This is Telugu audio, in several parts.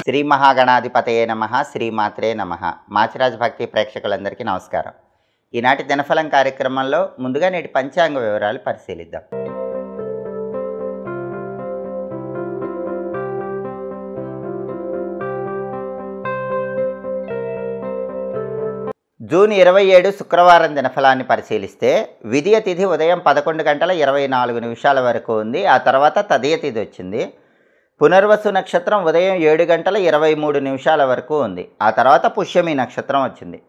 శ్రీ మహాగణాధిపతయే నమః, శ్రీమాత్రే నమః. మాచిరాజ్ భక్తి ప్రేక్షకులందరికీ నమస్కారం. ఈనాటి దినఫలం కార్యక్రమంలో ముందుగా నేటి పంచాంగ వివరాలు పరిశీలిద్దాం. జూన్ 27 శుక్రవారం దినఫలాన్ని పరిశీలిస్తే విదియ తిథి ఉదయం 11 గంటల 24 నిమిషాల వరకు ఉంది. ఆ తర్వాత తదియ తిథి వచ్చింది. పునర్వసు నక్షత్రం ఉదయం 7 గంటల 23 నిమిషాల వరకు ఉంది. ఆ తర్వాత పుష్యమి నక్షత్రం వచ్చింది.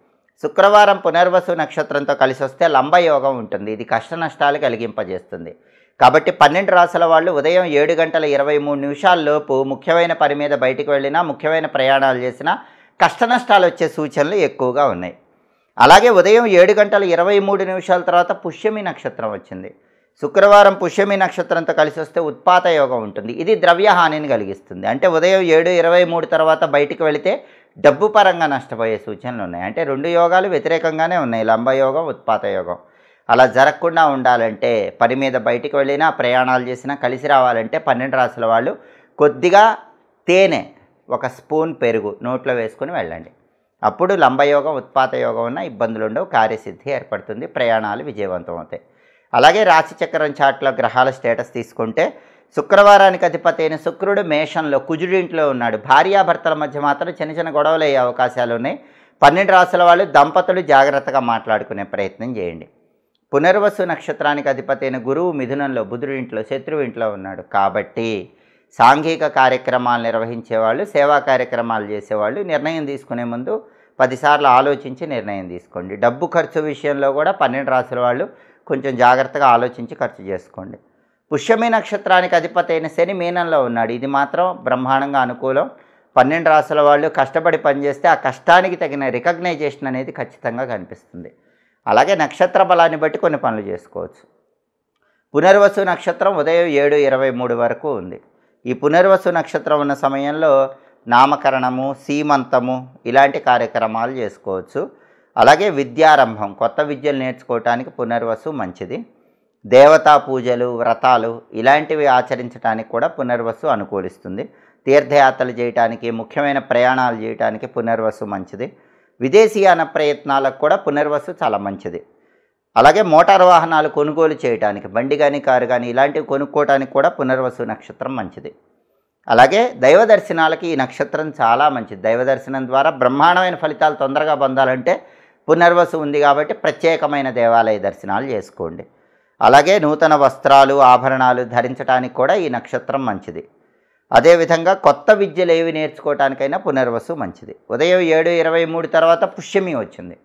శుక్రవారం పునర్వసు నక్షత్రంతో కలిసి వస్తే లంబయోగం ఉంటుంది. ఇది కష్ట నష్టాలు కలిగింపజేస్తుంది. కాబట్టి 12 రాసుల వాళ్ళు ఉదయం 7 గంటల 23 నిమిషాల్లోపు ముఖ్యమైన పని మీద బయటికి వెళ్ళినా, ముఖ్యమైన ప్రయాణాలు చేసినా కష్ట నష్టాలు వచ్చే సూచనలు ఎక్కువగా ఉన్నాయి. అలాగే ఉదయం 7 గంటల 23 నిమిషాల తర్వాత పుష్యమి నక్షత్రం వచ్చింది. శుక్రవారం పుష్యమి నక్షత్రంతో కలిసి వస్తే ఉత్పాత యోగం ఉంటుంది. ఇది ద్రవ్యహానిని కలిగిస్తుంది. అంటే ఉదయం 7:23 తర్వాత బయటికి వెళితే డబ్బు పరంగా నష్టపోయే సూచనలు ఉన్నాయి. అంటే రెండు యోగాలు వ్యతిరేకంగానే ఉన్నాయి, లంబయోగం, ఉత్పాత యోగం. అలా జరగకుండా ఉండాలంటే పని మీద బయటికి వెళ్ళినా, ప్రయాణాలు చేసినా కలిసి రావాలంటే 12 రాసుల వాళ్ళు కొద్దిగా తేనె, ఒక స్పూన్ పెరుగు నోట్లో వేసుకుని వెళ్ళండి. అప్పుడు లంబయోగం, ఉత్పాత యోగం ఉన్న ఇబ్బందులు ఉండవు, కార్యసిద్ధి ఏర్పడుతుంది, ప్రయాణాలు విజయవంతం అవుతాయి. అలాగే రాశిచక్రం చాట్లో గ్రహాల స్టేటస్ తీసుకుంటే శుక్రవారానికి అధిపతి అయిన శుక్రుడు మేషంలో, కుజుడింట్లో ఉన్నాడు. భార్యాభర్తల మధ్య మాత్రం చిన్న చిన్న గొడవలు అయ్యే అవకాశాలు ఉన్నాయి. 12 రాసుల వాళ్ళు దంపతులు జాగ్రత్తగా మాట్లాడుకునే ప్రయత్నం చేయండి. పునర్వసు నక్షత్రానికి అధిపతి అయిన గురువు మిథునంలో, బుధుడింట్లో, శత్రువింట్లో ఉన్నాడు. కాబట్టి సాంఘిక కార్యక్రమాలు నిర్వహించేవాళ్ళు, సేవా కార్యక్రమాలు చేసేవాళ్ళు నిర్ణయం తీసుకునే ముందు 10 సార్లు ఆలోచించి నిర్ణయం తీసుకోండి. డబ్బు ఖర్చు విషయంలో కూడా 12 రాసుల వాళ్ళు కొంచెం జాగ్రత్తగా ఆలోచించి ఖర్చు చేసుకోండి. పుష్యమి నక్షత్రానికి అధిపతి అయిన శని మీనంలో ఉన్నాడు. ఇది మాత్రం బ్రహ్మాండంగా అనుకూలం. 12 రాసుల వాళ్ళు కష్టపడి పనిచేస్తే ఆ కష్టానికి తగిన రికగ్నైజేషన్ అనేది ఖచ్చితంగా కనిపిస్తుంది. అలాగే నక్షత్ర బలాన్ని బట్టి కొన్ని పనులు చేసుకోవచ్చు. పునర్వసు నక్షత్రం ఉదయం 7:23 వరకు ఉంది. ఈ పునర్వసు నక్షత్రం ఉన్న సమయంలో నామకరణము, సీమంతము ఇలాంటి కార్యక్రమాలు చేసుకోవచ్చు. అలాగే విద్యారంభం, కొత్త విద్యలు నేర్చుకోవటానికి పునర్వసు మంచిది. దేవతా పూజలు, వ్రతాలు ఇలాంటివి ఆచరించడానికి కూడా పునర్వసు అనుకూలిస్తుంది. తీర్థయాత్రలు చేయటానికి, ముఖ్యమైన ప్రయాణాలు చేయటానికి పునర్వసు మంచిది. విదేశీయాన ప్రయత్నాలకు కూడా పునర్వసు చాలా మంచిది. అలాగే మోటారు వాహనాలు కొనుగోలు చేయడానికి, బండి కానీ కారు కానీ ఇలాంటివి కొనుక్కోవడానికి కూడా పునర్వసు నక్షత్రం మంచిది. అలాగే దైవ దర్శనాలకి ఈ నక్షత్రం చాలా మంచిది. దైవ దర్శనం ద్వారా బ్రహ్మాండమైన ఫలితాలు తొందరగా పొందాలంటే పునర్వసు ఉంది కాబట్టి ప్రత్యేకమైన దేవాలయ దర్శనాలు చేసుకోండి. అలాగే నూతన వస్త్రాలు, ఆభరణాలు ధరించడానికి కూడా ఈ నక్షత్రం మంచిది. అదేవిధంగా కొత్త విద్యలు ఏవి నేర్చుకోవటానికైనా పునర్వసు మంచిది. ఉదయం 7:23 తర్వాత పుష్యమి వచ్చింది.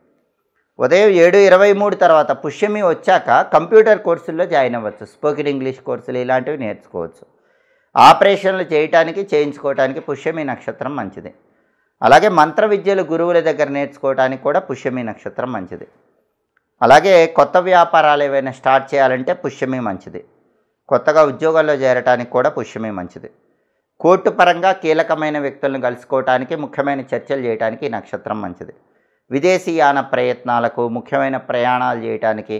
ఉదయం 7:23 తర్వాత పుష్యమి వచ్చాక కంప్యూటర్ కోర్సుల్లో జాయిన్ అవ్వచ్చు. స్పోకెన్ ఇంగ్లీష్ కోర్సులు ఇలాంటివి నేర్చుకోవచ్చు. ఆపరేషన్లు చేయటానికి, చేయించుకోవటానికి పుష్యమి నక్షత్రం మంచిది. అలాగే మంత్ర విద్యలు గురువుల దగ్గర నేర్చుకోవడానికి కూడా పుష్యమి నక్షత్రం మంచిది. అలాగే కొత్త వ్యాపారాలు ఏవైనా స్టార్ట్ చేయాలంటే పుష్యమి మంచిది. కొత్తగా ఉద్యోగాల్లో చేరటానికి కూడా పుష్యమి మంచిది. కోర్టు పరంగా కీలకమైన వ్యక్తులను కలుసుకోవటానికి, ముఖ్యమైన చర్చలు చేయడానికి ఈ నక్షత్రం మంచిది. విదేశీయాన ప్రయత్నాలకు, ముఖ్యమైన ప్రయాణాలు చేయటానికి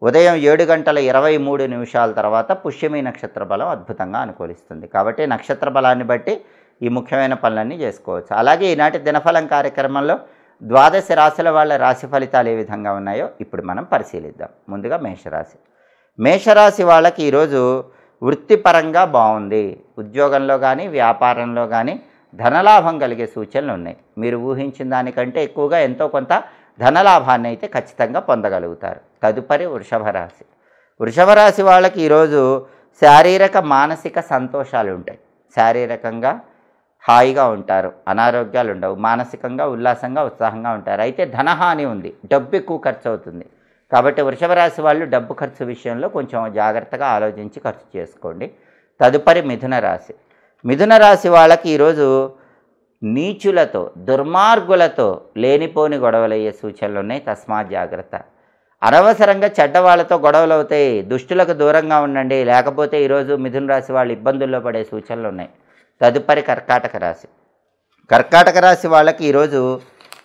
ఉదయం 7 గంటల 23 నిమిషాల తర్వాత పుష్యమి నక్షత్ర బలం అద్భుతంగా అనుకూలిస్తుంది. కాబట్టి నక్షత్ర బలాన్ని బట్టి ఈ ముఖ్యమైన పనులన్నీ చేసుకోవచ్చు. అలాగే ఈనాటి దినఫలం కార్యక్రమంలో 12 రాశుల వాళ్ళ రాశి ఫలితాలు ఏ విధంగా ఉన్నాయో ఇప్పుడు మనం పరిశీలిద్దాం. ముందుగా మేషరాశి. మేషరాశి వాళ్ళకి ఈరోజు వృత్తిపరంగా బాగుంది. ఉద్యోగంలో కానీ, వ్యాపారంలో కానీ ధనలాభం కలిగే సూచనలు ఉన్నాయి. మీరు ఊహించిన దానికంటే ఎక్కువగా ఎంతో కొంత ధనలాభాన్ని అయితే ఖచ్చితంగా పొందగలుగుతారు. తదుపరి వృషభ రాశి. వృషభ రాశి వాళ్ళకి ఈరోజు శారీరక, మానసిక సంతోషాలు ఉంటాయి. శారీరకంగా హాయిగా ఉంటారు, అనారోగ్యాలు ఉండవు, మానసికంగా ఉల్లాసంగా, ఉత్సాహంగా ఉంటారు. అయితే ధనహాని ఉంది, డబ్బు ఎక్కువ ఖర్చు అవుతుంది. కాబట్టి వృషభ రాశి వాళ్ళు డబ్బు ఖర్చు విషయంలో కొంచెం జాగ్రత్తగా ఆలోచించి ఖర్చు చేసుకోండి. తదుపరి మిథున రాశి. మిథున రాశి వాళ్ళకి ఈరోజు నీచులతో, దుర్మార్గులతో లేనిపోని గొడవలు అయ్యే సూచనలు ఉన్నాయి. తస్మాత్ జాగ్రత్త. అనవసరంగా చెడ్డవాళ్లతో గొడవలు అవుతాయి. దుష్టులకు దూరంగా ఉండండి, లేకపోతే ఈరోజు మిథున రాశి వాళ్ళు ఇబ్బందుల్లో పడే సూచనలు ఉన్నాయి. తదుపరి కర్కాటక రాశి. కర్కాటక రాశి వాళ్ళకి ఈరోజు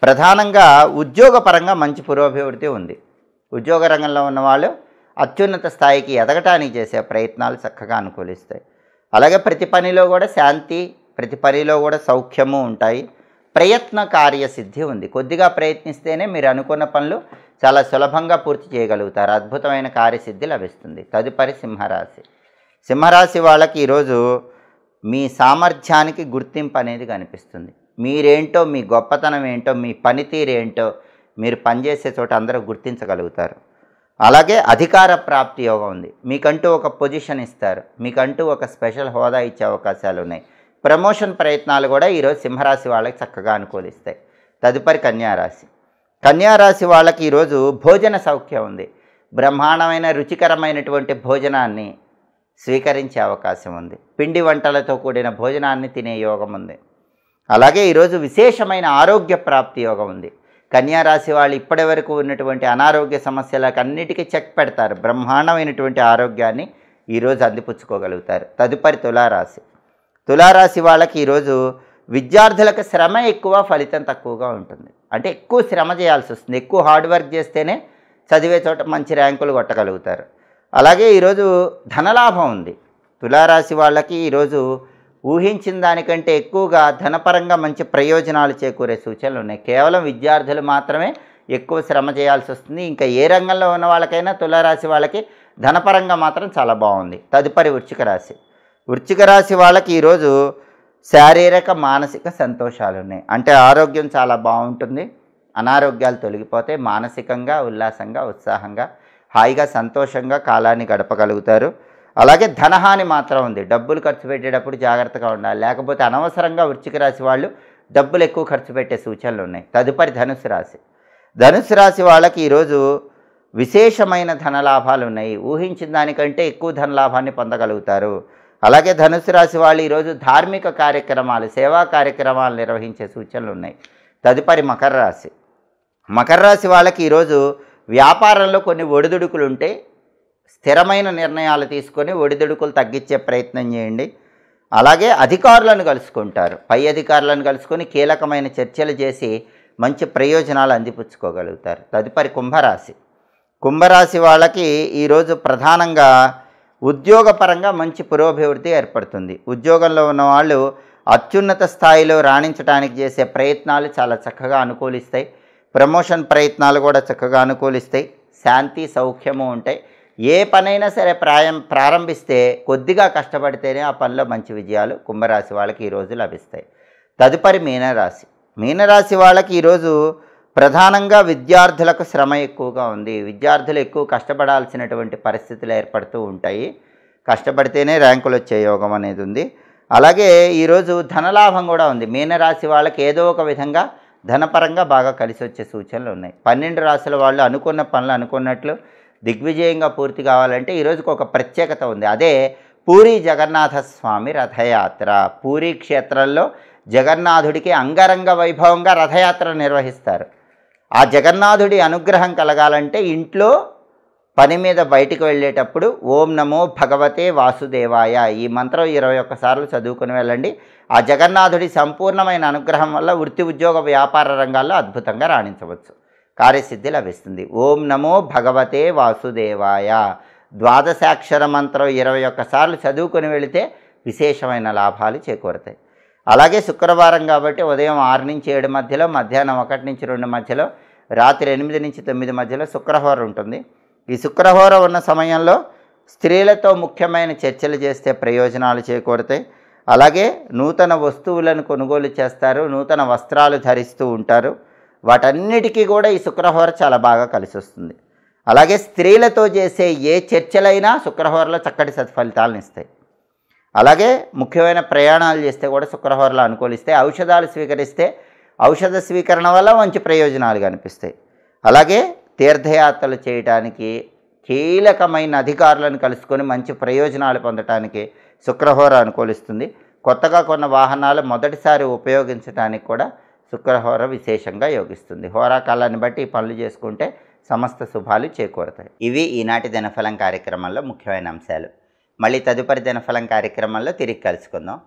ప్రధానంగా ఉద్యోగపరంగా మంచి పురోభివృద్ధి ఉంది. ఉద్యోగ రంగంలో ఉన్నవాళ్ళు అత్యున్నత స్థాయికి ఎదగటానికి చేసే ప్రయత్నాలు చక్కగా అనుకూలిస్తాయి. అలాగే ప్రతి పనిలో కూడా శాంతి, ప్రతి పనిలో కూడా సౌఖ్యము ఉంటాయి. ప్రయత్న కార్యసిద్ధి ఉంది. కొద్దిగా ప్రయత్నిస్తేనే మీరు అనుకున్న పనులు చాలా సులభంగా పూర్తి చేయగలుగుతారు. అద్భుతమైన కార్యసిద్ధి లభిస్తుంది. తదుపరి సింహరాశి. సింహరాశి వాళ్ళకి ఈరోజు మీ సామర్థ్యానికి గుర్తింపు అనేది కనిపిస్తుంది. మీరేంటో, మీ గొప్పతనం ఏంటో, మీ పనితీరు ఏంటో మీరు పనిచేసే చోట అందరూ గుర్తించగలుగుతారు. అలాగే అధికార ప్రాప్తి యోగం ఉంది. మీకంటూ ఒక పొజిషన్ ఇస్తారు. మీకంటూ ఒక స్పెషల్ హోదా ఇచ్చే అవకాశాలు ఉన్నాయి. ప్రమోషన్ ప్రయత్నాలు కూడా ఈరోజు సింహరాశి వాళ్ళకి చక్కగా అనుకూలిస్తాయి. తదుపరి కన్యారాశి. కన్యారాశి వాళ్ళకి ఈరోజు భోజన సౌఖ్యం ఉంది. బ్రహ్మాండమైన రుచికరమైనటువంటి భోజనాన్ని స్వీకరించే అవకాశం ఉంది. పిండి వంటలతో కూడిన భోజనాన్ని తినే యోగం ఉంది. అలాగే ఈరోజు విశేషమైన ఆరోగ్య ప్రాప్తి యోగం ఉంది. కన్యారాశి వాళ్ళు ఇప్పటి వరకు ఉన్నటువంటి అనారోగ్య సమస్యలకు అన్నిటికీ చెక్ పెడతారు. బ్రహ్మాండమైనటువంటి ఆరోగ్యాన్ని ఈరోజు అందిపుచ్చుకోగలుగుతారు. తదుపరి తులారాశి. తులారాశి వాళ్ళకి ఈరోజు విద్యార్థులకు శ్రమ ఎక్కువ, ఫలితం తక్కువగా ఉంటుంది. అంటే ఎక్కువ శ్రమ చేయాల్సి వస్తుంది. ఎక్కువ హార్డ్ వర్క్ చేస్తేనే చదివే చోట మంచి ర్యాంకులు కొట్టగలుగుతారు. అలాగే ఈరోజు ధనలాభం ఉంది. తులారాశి వాళ్ళకి ఈరోజు ఊహించిన దానికంటే ఎక్కువగా ధనపరంగా మంచి ప్రయోజనాలు చేకూరే సూచనలు ఉన్నాయి. కేవలం విద్యార్థులు మాత్రమే ఎక్కువ శ్రమ చేయాల్సి వస్తుంది. ఇంకా ఏ రంగంలో ఉన్న వాళ్ళకైనా తులారాశి వాళ్ళకి ధనపరంగా మాత్రం చాలా బాగుంది. తదుపరి వృశ్చిక రాశి. వృశ్చిక రాశి వాళ్ళకి ఈరోజు శారీరక మానసిక సంతోషాలు ఉన్నాయి. అంటే ఆరోగ్యం చాలా బాగుంటుంది. అనారోగ్యాలు తొలగిపోతే మానసికంగా ఉల్లాసంగా ఉత్సాహంగా హాయిగా సంతోషంగా కాలాన్ని గడపగలుగుతారు. అలాగే ధనహాని మాత్రం ఉంది. డబ్బులు ఖర్చు పెట్టేటప్పుడు జాగ్రత్తగా ఉండాలి. లేకపోతే అనవసరంగా వృశ్చిక రాశి వాళ్ళు డబ్బులు ఎక్కువ ఖర్చు పెట్టే సూచనలు ఉన్నాయి. తదుపరి ధనుసు రాశి. ధనుసు రాశి వాళ్ళకి ఈరోజు విశేషమైన ధనలాభాలు ఉన్నాయి. ఊహించిన దానికంటే ఎక్కువ ధనలాభాన్ని పొందగలుగుతారు. అలాగే ధనుసు రాశి వాళ్ళు ఈరోజు ధార్మిక కార్యక్రమాలు, సేవా కార్యక్రమాలు నిర్వహించే సూచనలు ఉన్నాయి. తదుపరి మకర రాశి. మకర రాశి వాళ్ళకి ఈరోజు వ్యాపారంలో కొన్ని ఒడిదుడుకులు ఉంటే స్థిరమైన నిర్ణయాలు తీసుకొని ఒడిదుడుకులు తగ్గించే ప్రయత్నం చేయండి. అలాగే అధికారులను కలుసుకుంటారు. పై అధికారులను కలుసుకొని కీలకమైన చర్చలు చేసి మంచి ప్రయోజనాలు అందిపుచ్చుకోగలుగుతారు. తదుపరి కుంభరాశి. కుంభరాశి వాళ్ళకి ఈరోజు ప్రధానంగా ఉద్యోగపరంగా మంచి పురోభివృద్ధి ఏర్పడుతుంది. ఉద్యోగంలో ఉన్న వాళ్ళు అత్యున్నత స్థాయిలో రాణించడానికి చేసే ప్రయత్నాలు చాలా చక్కగా అనుకూలిస్తాయి. ప్రమోషన్ ప్రయత్నాలు కూడా చక్కగా అనుకూలిస్తాయి. శాంతి సౌఖ్యము ఉంటాయి. ఏ పనైనా సరే ప్రారంభిస్తే కొద్దిగా కష్టపడితేనే ఆ పనిలో మంచి విజయాలు కుంభరాశి వాళ్ళకి ఈరోజు లభిస్తాయి. తదుపరి మీనరాశి. మీనరాశి వాళ్ళకి ఈరోజు ప్రధానంగా విద్యార్థులకు శ్రమ ఎక్కువగా ఉంది. విద్యార్థులు ఎక్కువ కష్టపడాల్సినటువంటి పరిస్థితులు ఏర్పడుతూ ఉంటాయి. కష్టపడితేనే ర్యాంకులు వచ్చే యోగం అనేది ఉంది. అలాగే ఈరోజు ధనలాభం కూడా ఉంది. మీనరాశి వాళ్ళకి ఏదో ఒక విధంగా ధనపరంగా బాగా కలిసి వచ్చే సూచనలు ఉన్నాయి. 12 రాశుల వాళ్ళు అనుకున్న పనులు అనుకున్నట్లు దిగ్విజయంగా పూర్తి కావాలంటే ఈరోజుకు ఒక ప్రత్యేకత ఉంది. అదే పూరి జగన్నాథ స్వామి రథయాత్ర. పూరి క్షేత్రంలో జగన్నాథుడికి అంగరంగ వైభవంగా రథయాత్ర నిర్వహిస్తారు. ఆ జగన్నాథుడి అనుగ్రహం కలగాలంటే ఇంట్లో పని మీద బయటికి వెళ్ళేటప్పుడు ఓం నమో భగవతే వాసుదేవాయ ఈ మంత్రం 21 సార్లు చదువుకుని వెళ్ళండి. ఆ జగన్నాథుడి సంపూర్ణమైన అనుగ్రహం వల్ల వృత్తి ఉద్యోగ వ్యాపార రంగాల్లో అద్భుతంగా రాణించవచ్చు. కార్యసిద్ధి లభిస్తుంది. ఓం నమో భగవతే వాసుదేవాయ 12అక్షర మంత్రం 21 సార్లు చదువుకొని వెళితే విశేషమైన లాభాలు చేకూరుతాయి. అలాగే శుక్రవారం కాబట్టి ఉదయం 6 నుంచి 7 మధ్యలో, మధ్యాహ్నం 1 నుంచి 2 మధ్యలో, రాత్రి 8 నుంచి 9 మధ్యలో శుక్రహోర ఉంటుంది. ఈ శుక్రహోర ఉన్న సమయంలో స్త్రీలతో ముఖ్యమైన చర్చలు చేస్తే ప్రయోజనాలు చేకూరుతాయి. అలాగే నూతన వస్తువులను కొనుగోలు చేస్తారు. నూతన వస్త్రాలు ధరిస్తూ ఉంటారు. వాటన్నిటికీ కూడా ఈ శుక్రహోర చాలా బాగా కలిసి వస్తుంది. అలాగే స్త్రీలతో చేసే ఏ చర్చలైనా శుక్రహోరలో చక్కటి సత్ఫలితాలను ఇస్తాయి. అలాగే ముఖ్యమైన ప్రయాణాలు చేస్తే కూడా శుక్రహోరలో అనుకూలిస్తాయి. ఔషధాలు స్వీకరిస్తే ఔషధ స్వీకరణ వల్ల మంచి ప్రయోజనాలు కనిపిస్తాయి. అలాగే తీర్థయాత్రలు చేయడానికి, కీలకమైన అధికారులను కలుసుకొని మంచి ప్రయోజనాలు పొందడానికి శుక్రహోర అనుకూలిస్తుంది. కొత్తగా కొన్న వాహనాలు మొదటిసారి ఉపయోగించడానికి కూడా శుక్రహోర విశేషంగా యోగిస్తుంది. హోరాకాలాన్ని బట్టి ఈ పనులు చేసుకుంటే సమస్త శుభాలు చేకూరుతాయి. ఇవి ఈనాటి దినఫలం కార్యక్రమంలో ముఖ్యమైన అంశాలు. మళ్ళీ తదుపరి దినఫలం కార్యక్రమంలో తిరిగి కలుసుకుందాం.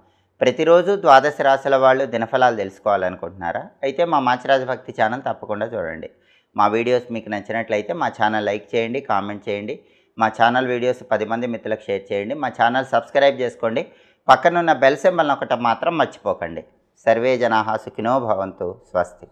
ప్రతిరోజు 12 రాశుల వాళ్ళు దినఫలాలు తెలుసుకోవాలనుకుంటున్నారా? అయితే మా మాచిరాజు భక్తి ఛానల్ తప్పకుండా చూడండి. మా వీడియోస్ మీకు నచ్చినట్లయితే మా ఛానల్ లైక్ చేయండి, కామెంట్ చేయండి. మా ఛానల్ వీడియోస్ 10 మంది మిత్రులకు షేర్ చేయండి. మా ఛానల్ సబ్స్క్రైబ్ చేసుకోండి. పక్కనున్న బెల్ సింబల్ నొక్కటం మాత్రం మర్చిపోకండి. సర్వే జనాః సుఖినో భవంతు. స్వస్తి.